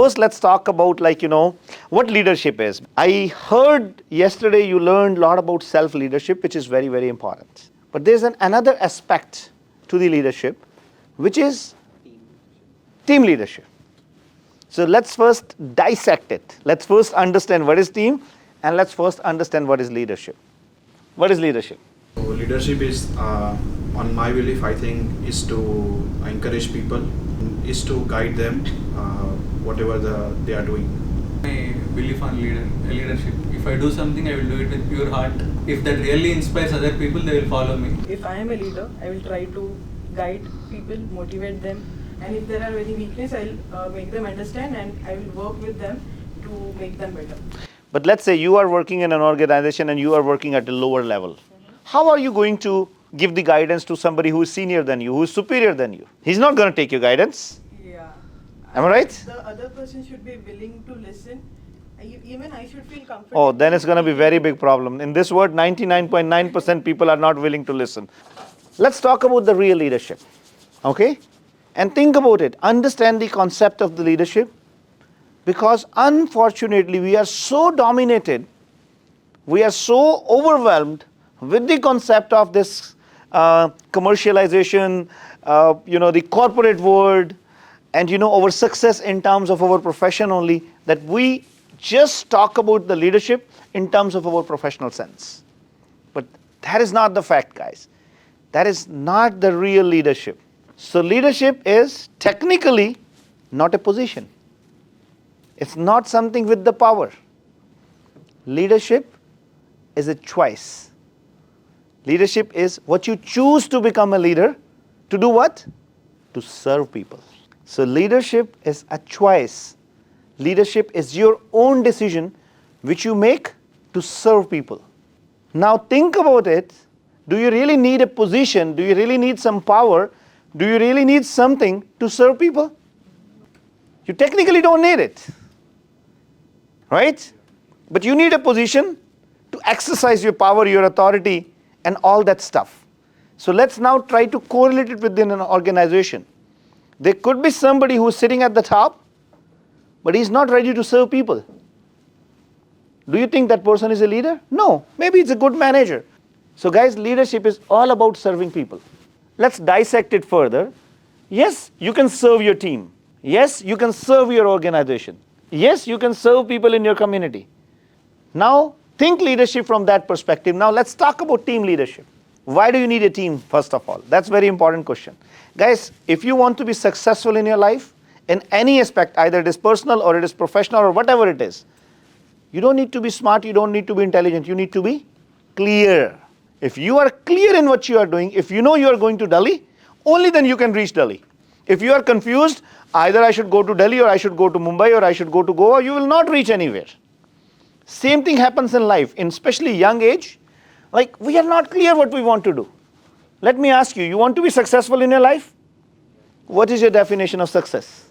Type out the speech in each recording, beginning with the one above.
first let's talk about what leadership is. I heard yesterday you learned a lot about self-leadership, which is very, very important. But there's another aspect to the leadership, which is team leadership. So let's first dissect it. Let's first understand what is team, and let's first understand what is leadership. What is leadership? So leadership is, on my belief, I think, is to encourage people, is to guide them, whatever they are doing. My belief on leadership. If I do something, I will do it with pure heart. If that really inspires other people, they will follow me. If I am a leader, I will try to guide people, motivate them, and if there are any weakness, I'll make them understand, and I will work with them to make them better. But let's say you are working in an organization and you are working at a lower level. How are you going to give the guidance to somebody who is senior than you, who is superior than you? He's not going to take your guidance. Yeah. Am I right? The other person should be willing to listen. Even I should feel comfortable. Oh, then it's going to be very big problem. In this world, 99.9% people are not willing to listen. Let's talk about the real leadership. Okay? And think about it. Understand the concept of the leadership. Because unfortunately, we are so dominated, we are so overwhelmed with the concept of this commercialization, the corporate world, and our success in terms of our profession only, that we just talk about the leadership in terms of our professional sense. But that is not the fact, guys. That is not the real leadership. So leadership is technically not a position. It's not something with the power. Leadership is a choice. Leadership is what you choose to become a leader. To do what? To serve people. So leadership is a choice. Leadership is your own decision which you make to serve people. Now think about it. Do you really need a position? Do you really need some power? Do you really need something to serve people? You technically don't need it. Right? But you need a position to exercise your power, your authority, and all that stuff. So let's now try to correlate it within an organization. There could be somebody who's sitting at the top, but he's not ready to serve people. Do you think that person is a leader? No. Maybe it's a good manager. So guys, leadership is all about serving people. Let's dissect it further. Yes, you can serve your team. Yes, you can serve your organization. Yes, you can serve people in your community. Now, think leadership from that perspective. Now, let's talk about team leadership. Why do you need a team, first of all? That's a very important question. Guys, if you want to be successful in your life, in any aspect, either it is personal or it is professional or whatever it is, you don't need to be smart, you don't need to be intelligent, you need to be clear. If you are clear in what you are doing, if you know you are going to Delhi, only then you can reach Delhi. If you are confused, either I should go to Delhi or I should go to Mumbai or I should go to Goa, you will not reach anywhere. Same thing happens in life, in especially young age. Like, we are not clear what we want to do. Let me ask you, you want to be successful in your life? What is your definition of success?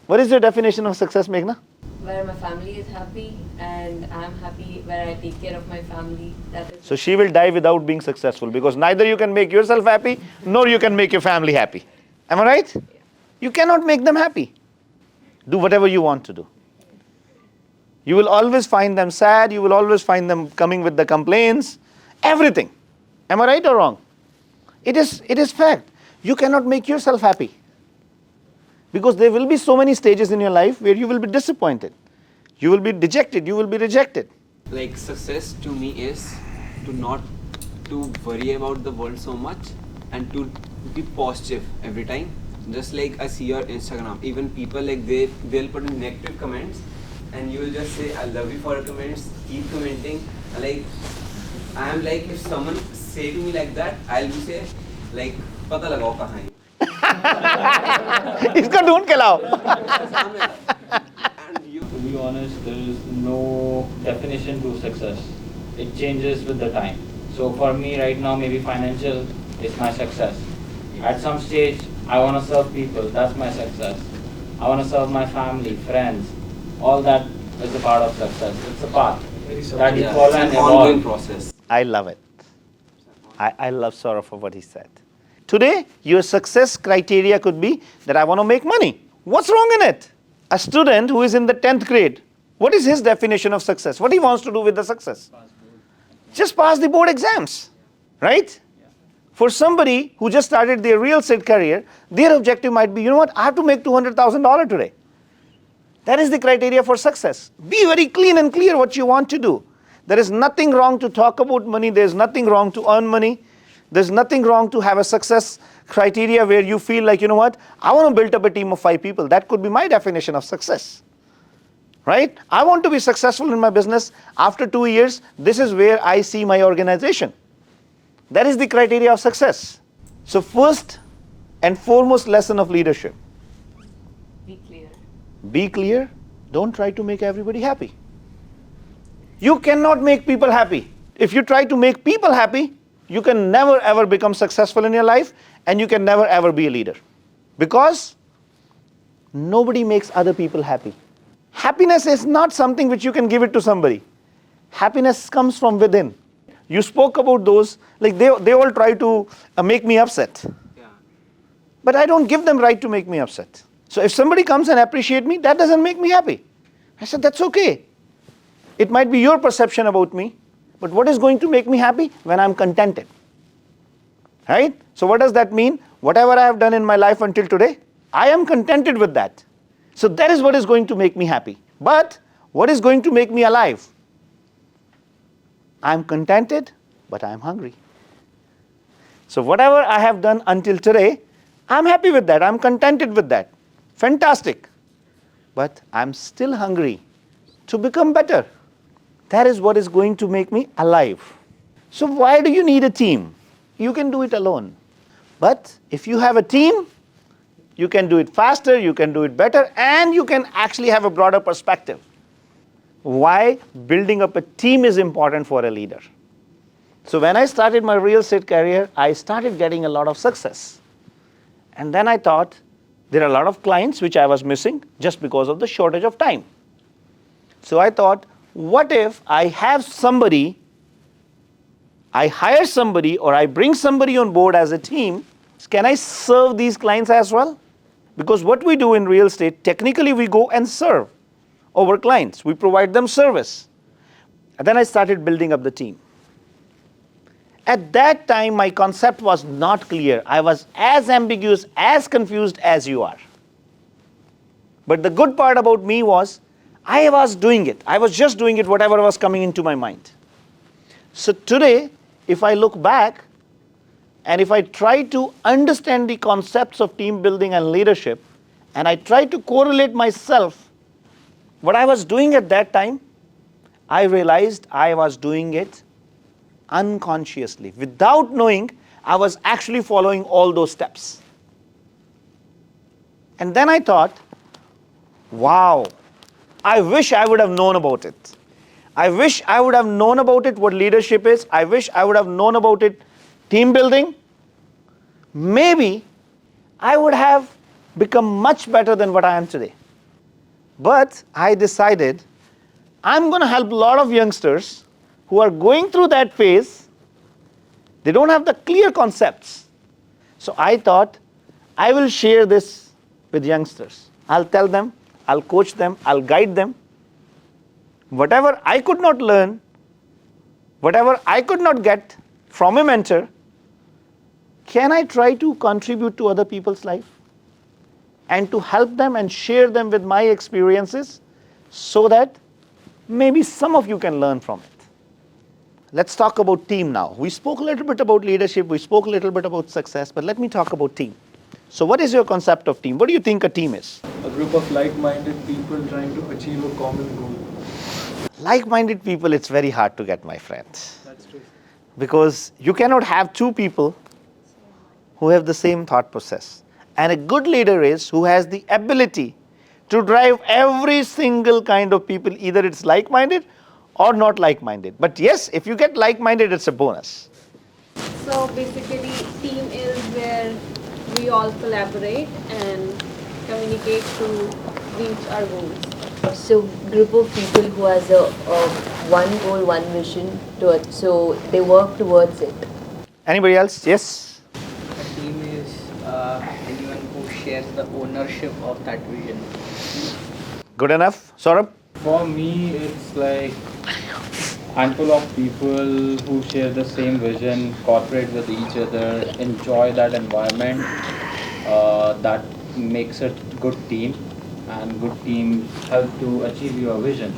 What is your definition of success, Meghna? Where my family is happy and I'm happy, where I take care of my family. That is. So she will die without being successful, because neither you can make yourself happy, nor you can make your family happy. Am I right? You cannot make them happy. Do whatever you want to do. You will always find them sad, you will always find them coming with the complaints, everything. Am I right or wrong? It is fact. You cannot make yourself happy. Because there will be so many stages in your life where you will be disappointed. You will be dejected, you will be rejected. Like, success to me is to not to worry about the world so much and to be positive every time. Just like I see your Instagram, even people like they'll put in negative comments and you will just say, I love you for your comments, keep commenting. Like, I am like, if someone say to me like that, I'll be say like, pata lagao kahan hai. इसको ढूंढ के लाओ. To be honest, there is no definition to success. It changes with the time. So for me right now, maybe financial is my success. At some stage, I want to serve people. That's my success. I want to serve my family, friends. All that is a part of success. It's a path that you follow and It's an ongoing evolve. process. I love it. I love Saurabh for what he said. Today, your success criteria could be that I want to make money. What's wrong in it? A student who is in the 10th grade, what is his definition of success? What he wants to do with the success? Just pass the board exams, right? For somebody who just started their real estate career, their objective might be, you know what, I have to make $200,000 today. That is the criteria for success. Be very clean and clear what you want to do. There is nothing wrong to talk about money. There is nothing wrong to earn money. There's nothing wrong to have a success criteria where you feel like, you know what, I want to build up a team of 5 people. That could be my definition of success. Right? I want to be successful in my business. After 2 years, this is where I see my organization. That is the criteria of success. So first and foremost lesson of leadership. Be clear. Be clear. Don't try to make everybody happy. You cannot make people happy. If you try to make people happy, you can never ever become successful in your life, and you can never ever be a leader. Because nobody makes other people happy. Happiness is not something which you can give it to somebody. Happiness comes from within. You spoke about those, like they all try to make me upset. Yeah. But I don't give them right to make me upset. So if somebody comes and appreciate me, that doesn't make me happy. I said, that's okay. It might be your perception about me, but what is going to make me happy? When I'm contented. Right? So what does that mean? Whatever I have done in my life until today, I am contented with that. So that is what is going to make me happy. But what is going to make me alive? I'm contented, but I'm hungry. So whatever I have done until today, I'm happy with that. I'm contented with that. Fantastic. But I'm still hungry to become better. That is what is going to make me alive. So why do you need a team? You can do it alone. But if you have a team, you can do it faster, you can do it better, and you can actually have a broader perspective. Why building up a team is important for a leader. So when I started my real estate career, I started getting a lot of success. And then I thought, there are a lot of clients which I was missing just because of the shortage of time. So I thought, what if I have somebody, I hire somebody, or I bring somebody on board as a team, can I serve these clients as well? Because what we do in real estate, technically we go and serve our clients. We provide them service. And then I started building up the team. At that time, my concept was not clear. I was as ambiguous, as confused as you are. But the good part about me was, I was doing it. I was just doing it, whatever was coming into my mind. So today, if I look back, and if I try to understand the concepts of team building and leadership, and I try to correlate myself, what I was doing at that time, I realized I was doing it unconsciously. Without knowing, I was actually following all those steps. And then I thought, wow, I wish I would have known about it. I wish I would have known about it, what leadership is. I wish I would have known about it, team building. Maybe I would have become much better than what I am today. But I decided I'm going to help a lot of youngsters who are going through that phase. They don't have the clear concepts. So I thought I will share this with youngsters. I'll tell them, I'll coach them, I'll guide them. Whatever I could not learn, whatever I could not get from a mentor, can I try to contribute to other people's life? And to help them and share them with my experiences so that maybe some of you can learn from it. Let's talk about team now. We spoke a little bit about leadership, we spoke a little bit about success, but let me talk about team. So what is your concept of team? What do you think a team is? A group of like-minded people trying to achieve a common goal. Like-minded people, it's very hard to get, my friends. That's true. Because you cannot have two people who have the same thought process. And a good leader is who has the ability to drive every single kind of people, either it's like-minded or not like-minded. But yes, if you get like-minded, it's a bonus. So basically, team is where we all collaborate and communicate to reach our goals. So group of people who has a one goal, one vision to it. So they work towards it. Anybody else? Yes? A team is anyone who shares the ownership of that vision. Good enough? Saurabh? For me, it's like handful of people who share the same vision, cooperate with each other, enjoy that environment. That makes a good team, and good teams help to achieve your vision.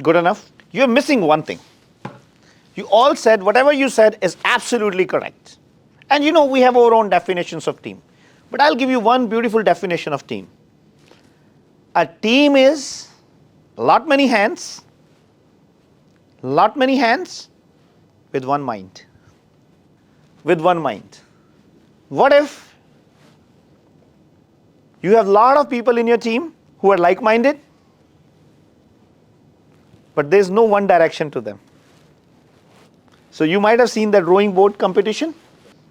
Good enough? You're missing one thing. You all said, whatever you said is absolutely correct. And you know, we have our own definitions of team. But I'll give you one beautiful definition of team. A team is lot many hands with one mind. With one mind. What if you have a lot of people in your team who are like-minded, but there's no one direction to them? So you might have seen that rowing boat competition.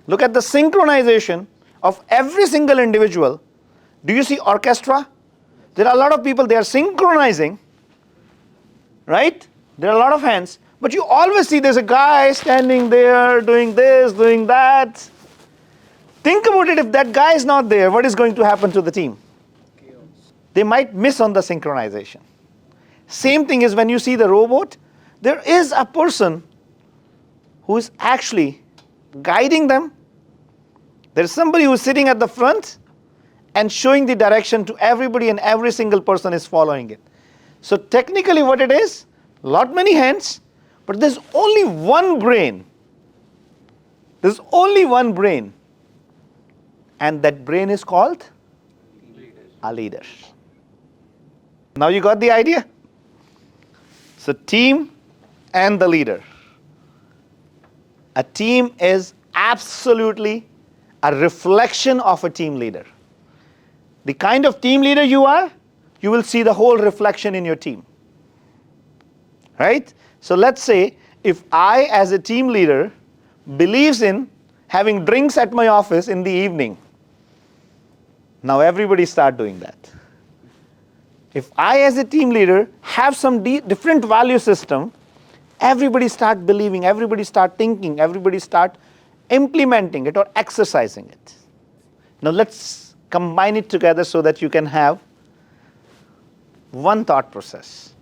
Look at the synchronization of every single individual. Do you see orchestra? There are a lot of people, they are synchronizing, right? There are a lot of hands, but you always see there's a guy standing there doing this, doing that. Think about it, if that guy is not there, what is going to happen to the team? Chaos. They might miss on the synchronization. Same thing is when you see the rowboat, there is a person who is actually guiding them. There is somebody who is sitting at the front and showing the direction to everybody, and every single person is following it. So technically what it is, lot many hands, but there's only one brain. There's only one brain. And that brain is called a leader. Now you got the idea? So team and the leader. A team is absolutely a reflection of a team leader. The kind of team leader you are, you will see the whole reflection in your team. Right? So let's say if I as a team leader believes in having drinks at my office in the evening, now everybody start doing that. If I as a team leader have some different value system, everybody start believing, everybody start thinking, everybody start implementing it or exercising it. Now let's combine it together so that you can have one thought process.